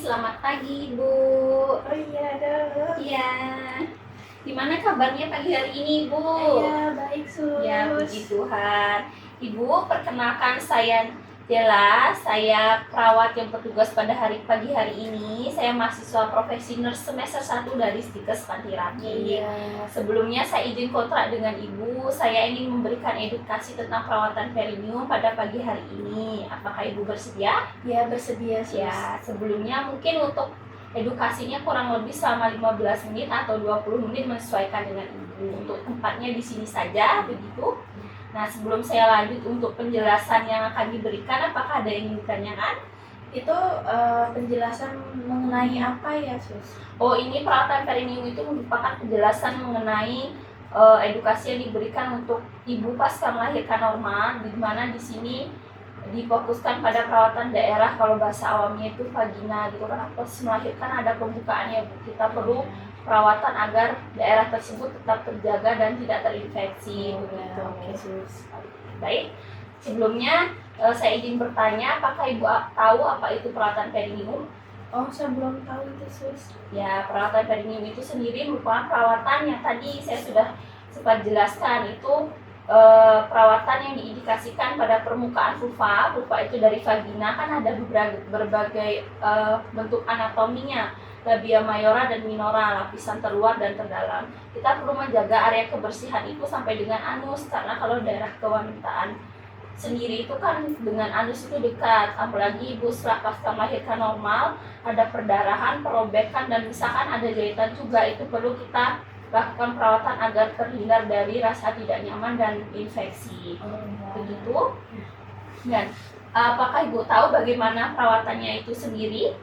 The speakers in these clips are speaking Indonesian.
selamat pagi Ibu. Oh iya, ada. Iya. Gimana kabarnya pagi hari ini Ibu? Iya, baik Sus. Ya, puji Tuhan. Ibu, perkenalkan saya Dela. Saya perawat yang bertugas pada pagi hari ini. Saya mahasiswa profesi nurse semester 1 dari Stikes Panti Rapih. Iya. Sebelumnya saya izin kontrak dengan Ibu. Saya ingin memberikan edukasi tentang perawatan perineum pada pagi hari ini. Apakah Ibu bersedia? Ya, bersedia Sus. Ya, sebelumnya mungkin untuk edukasinya kurang lebih selama 15 menit atau 20 menit menyesuaikan dengan Ibu. Untuk tempatnya di sini saja, begitu. Nah, sebelum saya lanjut untuk penjelasan yang akan diberikan, apakah ada yang ingin ditanyakan? Itu penjelasan mengenai apa ya Sus? Oh, ini perawatan perineum itu merupakan penjelasan mengenai edukasi yang diberikan untuk ibu pasca melahirkan normal, di mana di sini difokuskan pada perawatan daerah, kalau bahasa awamnya itu vagina gitu kan. Pas melahirkan ada pembukaannya, Bu. Kita perlu perawatan agar daerah tersebut tetap terjaga dan tidak terinfeksi begitu. Oke Sus. Baik, sebelumnya saya izin bertanya, apakah Ibu tahu apa itu perawatan perineum? Oh, saya belum tahu itu Sus. Ya, perawatan perineum itu sendiri merupakan perawatan yang tadi saya sudah sempat jelaskan, itu perawatan yang diindikasikan pada permukaan vulva. Vulva itu dari vagina kan ada berbagai bentuk anatominya, labia mayora dan minora, lapisan terluar dan terdalam. Kita perlu menjaga area kebersihan itu sampai dengan anus, karena kalau daerah kewanitaan sendiri itu kan dengan anus itu dekat, apalagi ibu setelah pasca melahirkan normal ada perdarahan, perobekan, dan misalkan ada jahitan juga, itu perlu kita lakukan perawatan agar terhindar dari rasa tidak nyaman dan infeksi. Begitu. Dan apakah Ibu tahu bagaimana perawatannya itu sendiri?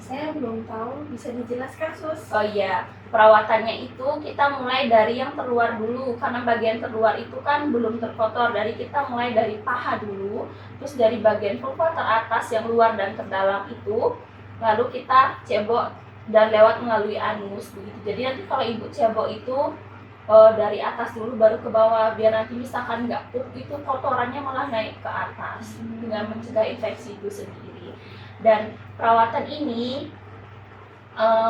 Saya belum tahu, bisa dijelaskan Sus? Oh iya, perawatannya itu kita mulai dari yang terluar dulu, karena bagian terluar itu kan belum terkotor. Kita mulai dari paha dulu, terus dari bagian vulva teratas yang luar dan terdalam itu, lalu kita cebok dan lewat melalui anus begitu. Jadi nanti kalau Ibu cebok itu dari atas dulu baru ke bawah, biar nanti misalkan nggak pup itu kotorannya malah naik ke atas, dengan mencegah infeksi itu sendiri. Dan perawatan ini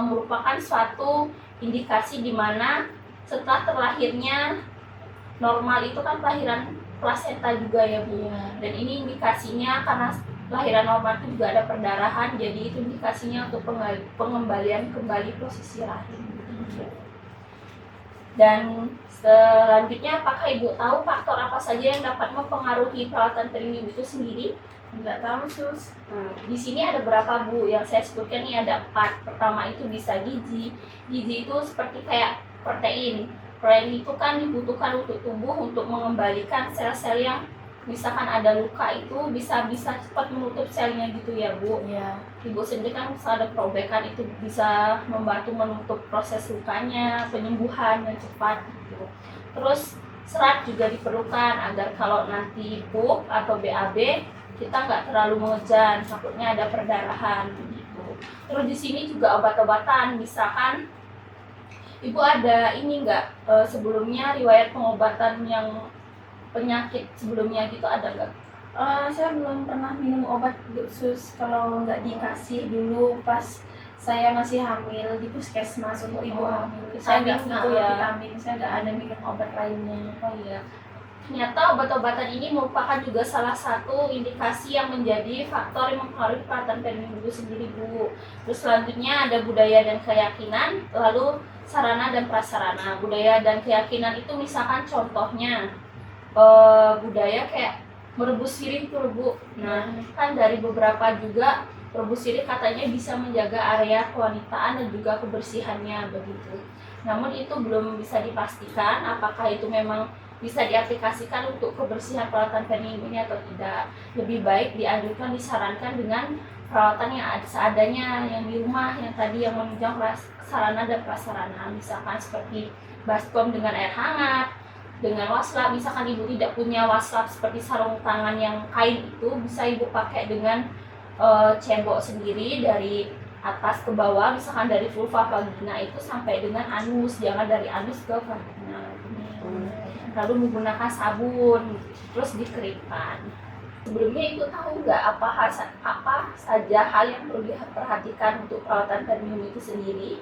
merupakan suatu indikasi di mana setelah terlahirnya normal itu kan kelahiran plasenta juga ya Bu. Dan ini indikasinya karena lahiran normal itu juga ada perdarahan, jadi itu indikasinya untuk pengembalian kembali posisi rahim. Dan selanjutnya, apakah Ibu tahu faktor apa saja yang dapat mempengaruhi perawatan perineum itu sendiri? Enggak tahu Sus. Di sini ada berapa Bu? Yang saya sebutkan ini ada 4. Pertama itu bisa gizi. Gizi itu seperti kayak protein. Protein itu kan dibutuhkan untuk tubuh untuk mengembalikan sel-sel yang misalkan ada luka itu bisa cepat menutup selnya gitu ya Bu. Iya. Ibu sendiri kan bisa ada perobekan, itu bisa membantu menutup proses lukanya, penyembuhan yang cepat gitu. Terus serat juga diperlukan agar kalau nanti pup atau BAB kita nggak terlalu mengejan, takutnya ada perdarahan gitu. Terus di sini juga obat-obatan, misalkan Ibu ada ini nggak sebelumnya riwayat pengobatan yang penyakit sebelumnya gitu, ada nggak? Saya belum pernah minum obat Sus, kalau nggak dikasih dulu pas saya masih hamil di puskesmas untuk ibu hamil. Saya nggak gitu ya. vitamin, saya nggak ada minum obat lainnya. Oh iya. Ternyata obat-obatan ini merupakan juga salah satu indikasi yang menjadi faktor yang mempengaruhi perawatan perineum itu sendiri Bu. Terus selanjutnya ada budaya dan keyakinan, lalu sarana dan prasarana. Budaya dan keyakinan itu misalkan contohnya budaya kayak merebus sirih tuh Bu. Nah, kan dari beberapa juga merebus sirih katanya bisa menjaga area kewanitaan dan juga kebersihannya begitu. Namun itu belum bisa dipastikan apakah itu memang bisa diaplikasikan untuk kebersihan perawatan perineum ini atau tidak. Lebih baik dianjurkan, disarankan dengan perawatan yang seadanya yang di rumah, yang tadi yang menunjang sarana dan prasarana, misalkan seperti baskom dengan air hangat, dengan waslap. Misalkan Ibu tidak punya waslap seperti sarung tangan yang kain itu, bisa Ibu pakai dengan cebok sendiri dari atas ke bawah, misalkan dari vulva vagina itu sampai dengan anus, jangan dari anus ke vagina. Lalu menggunakan sabun, terus dikeringkan. Sebelumnya Ibu tahu nggak apa saja hal yang perlu diperhatikan untuk perawatan perineum itu sendiri?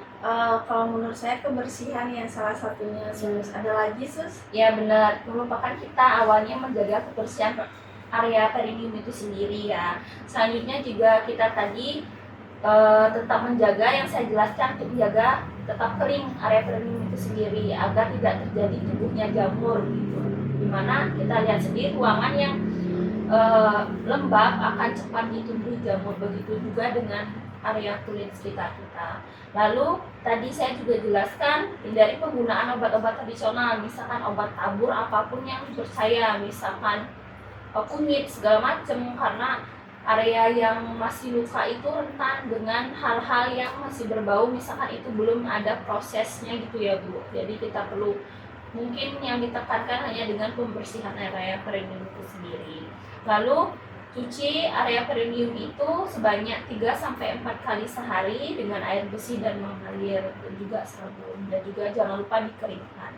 Kalau menurut saya kebersihan yang salah satunya, Sus. Ada lagi, Sus? Ya benar, merupakan kita awalnya menjaga kebersihan area perineum itu sendiri ya. Selanjutnya juga kita tadi tetap menjaga yang saya jelaskan untuk menjaga tetap kering area perineum itu sendiri agar tidak terjadi tumbuhnya jamur gitu. Dimana kita lihat sendiri ruangan yang lembab akan cepat ditumbuhi jamur, begitu juga dengan area kulit sekitar kita. Lalu tadi saya juga jelaskan hindari penggunaan obat-obat tradisional, misalkan obat tabur apapun yang percaya, misalkan kunyit segala macam, karena area yang masih luka itu rentan dengan hal-hal yang masih berbau, misalkan itu belum ada prosesnya gitu ya Bu. Jadi kita perlu, mungkin yang ditekankan hanya dengan pembersihan area perineum itu sendiri. Lalu cuci area perineum itu sebanyak 3-4 kali sehari dengan air bersih dan mengalir, dan juga sabun, dan juga jangan lupa dikeringkan.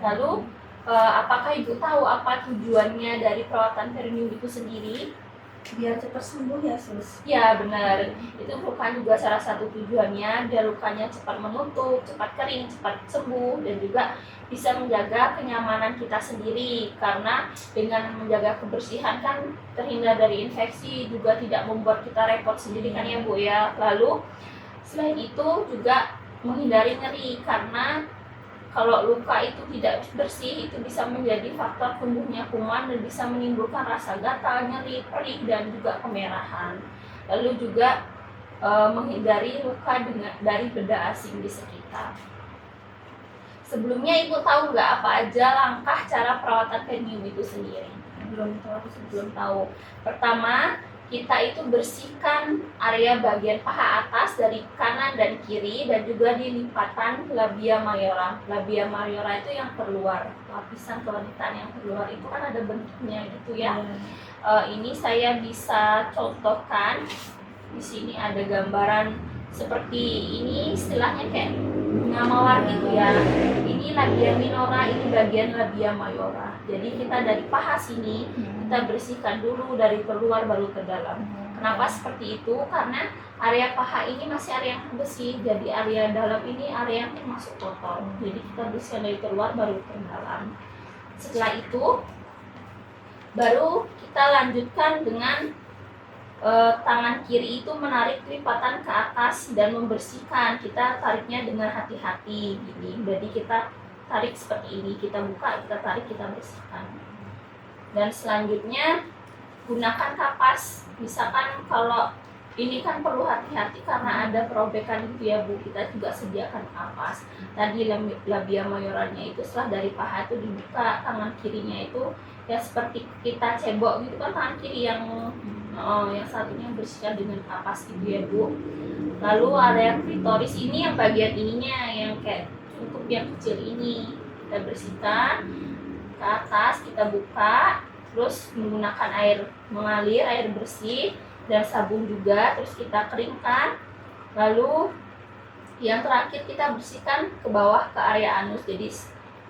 Lalu apakah Ibu tahu apa tujuannya dari perawatan perineum itu sendiri? Biar cepat sembuh ya, Sus. Ya benar, itu merupakan juga salah satu tujuannya, biar lukanya cepat menutup, cepat kering, cepat sembuh, dan juga bisa menjaga kenyamanan kita sendiri, karena dengan menjaga kebersihan kan terhindar dari infeksi, juga tidak membuat kita repot sendiri kan ya Bu ya. Lalu selain itu juga menghindari nyeri, karena kalau luka itu tidak bersih itu bisa menjadi faktor tumbuhnya kuman dan bisa menimbulkan rasa gatal, nyeri, perih, dan juga kemerahan. Lalu juga menghindari luka dari benda asing di sekitar. Sebelumnya Ibu tahu nggak apa aja langkah cara perawatan perineum itu sendiri? Belum tahu. Pertama, kita itu bersihkan area bagian paha atas dari kanan dan kiri, dan juga di lipatan labia mayora. Labia mayora itu yang terluar, lapisan kelenitan yang terluar itu kan ada bentuknya gitu ya. Ini saya bisa contohkan. Di sini ada gambaran seperti ini, istilahnya kayak bunga mawar gitu ya. Ini labia minora, ini bagian labia mayora. Jadi kita dari paha sini kita bersihkan dulu, dari keluar baru ke dalam. Kenapa seperti itu? Karena area paha ini masih area yang bersih, jadi area dalam ini area yang termasuk kotor. Jadi kita bersihkan dari keluar baru ke dalam. Setelah itu baru kita lanjutkan dengan tangan kiri itu menarik lipatan ke atas dan membersihkan. Kita tariknya dengan hati-hati gini. Jadi kita tarik seperti ini, kita buka, kita tarik, kita bersihkan. Dan selanjutnya gunakan kapas. Misalkan kalau ini kan perlu hati-hati karena ada perobekan gitu ya Bu, kita juga sediakan kapas. Tadi labia mayoranya itu setelah dari paha itu dibuka, tangan kirinya itu ya seperti kita cebok gitu kan, tangan kiri yang satunya bersihkan dengan kapas gitu ya Bu. Lalu area klitoris ini yang bagian ininya yang kayak cukup yang kecil ini kita bersihkan ke atas, kita buka, terus menggunakan air mengalir, air bersih dan sabun juga, terus kita keringkan. Lalu yang terakhir kita bersihkan ke bawah ke area anus. Jadi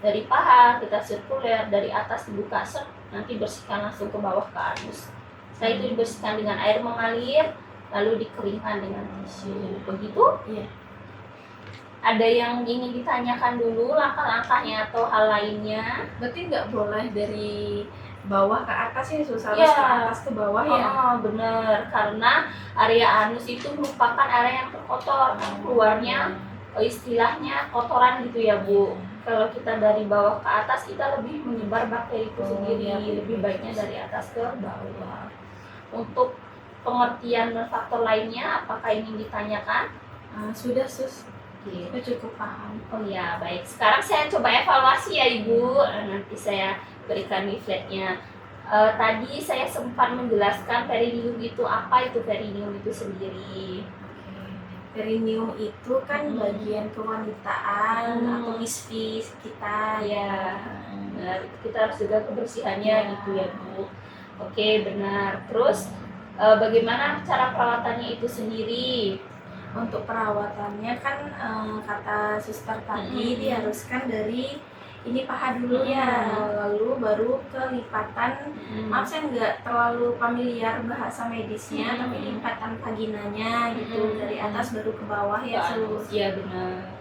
dari paha kita sirkuler, dari atas dibuka set, nanti bersihkan langsung ke bawah ke anus. Setelah itu dibersihkan dengan air mengalir, lalu dikeringkan dengan tisu. Begitu? Iya. Ada yang ingin ditanyakan dulu langkah-langkahnya atau hal lainnya? Berarti nggak boleh dari bawah ke atas ya, Sus? Harus ke atas ke bawah ya? Bener, karena area anus itu merupakan area yang terkotor, keluarnya istilahnya kotoran gitu ya Bu. Kalau kita dari bawah ke atas kita lebih menyebar bakteri itu sendiri, lebih baiknya dari atas ke bawah. Untuk pengertian dan faktor lainnya, apakah ingin ditanyakan? Sudah, Sus. Kita cukup paham. Oh ya, baik. Sekarang saya coba evaluasi ya Ibu. Nanti saya berikan leafletnya. Tadi saya sempat menjelaskan perineum itu apa, itu perineum itu sendiri. Perineum itu kan bagian kewanitaan atau isfis kita ya. Nah, kita harus jaga kebersihannya gitu ya Bu. Oke, benar. Terus bagaimana cara perawatannya itu sendiri? Untuk perawatannya kan kata suster tadi diharuskan dari ini paha dulu ya, lalu baru ke lipatan. Maaf saya nggak terlalu familiar bahasa medisnya, tapi lipatan vaginanya gitu, dari atas baru ke bawah ya Sus. Iya benar.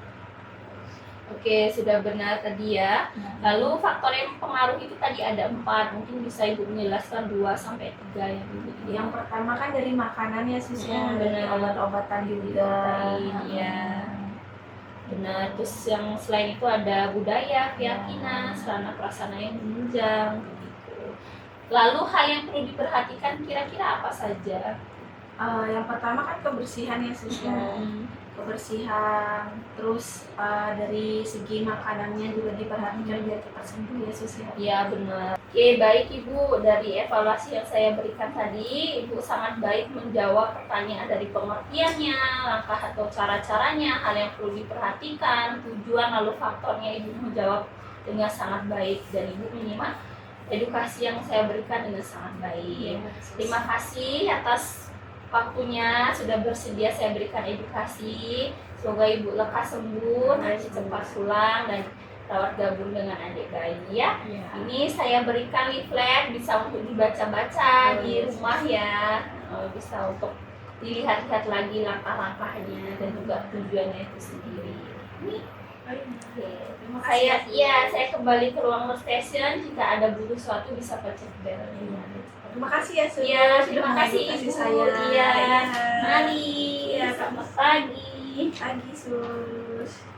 Oke, sudah benar tadi ya. Lalu faktor yang mempengaruhi itu tadi ada 4, mungkin bisa Ibu menjelaskan 2 sampai 3 yang Ibu. Yang pertama kan dari makanan ya Sus ya, dari benar. obat-obatan juga. Iya. Benar, terus yang selain itu ada budaya, keyakinan, sarana prasarana yang menunjang gitu. Lalu hal yang perlu diperhatikan kira-kira apa saja? Yang pertama kan kebersihan ya Sus ya. Kebersihan, terus dari segi makanannya juga diperhatikan biar cepat sembuh ya Sus ya. Iya benar. Oke, baik Ibu, dari evaluasi yang saya berikan tadi, Ibu sangat baik menjawab pertanyaan dari pengertiannya, langkah atau cara-caranya, hal yang perlu diperhatikan, tujuan lalu faktornya. Ibu menjawab dengan sangat baik dan Ibu menyimak edukasi yang saya berikan dengan sangat baik. Terima kasih atas waktunya, sudah bersedia saya berikan edukasi. Semoga Ibu lekas sembuh, nanti cepat pulang dan rawat gabung dengan adik bayi ya. Ini saya berikan leaflet, bisa untuk dibaca-baca di rumah ya. Bisa untuk dilihat-lihat lagi langkah-langkahnya dan juga tujuannya itu sendiri. Ini saya kembali ke ruang workstation. Jika ada butuh sesuatu bisa pencet bel. Terima kasih ya Sus. Iya, terima kasih Ibu. Saya. Iya. Mari. Selamat pagi. Pagi Sus.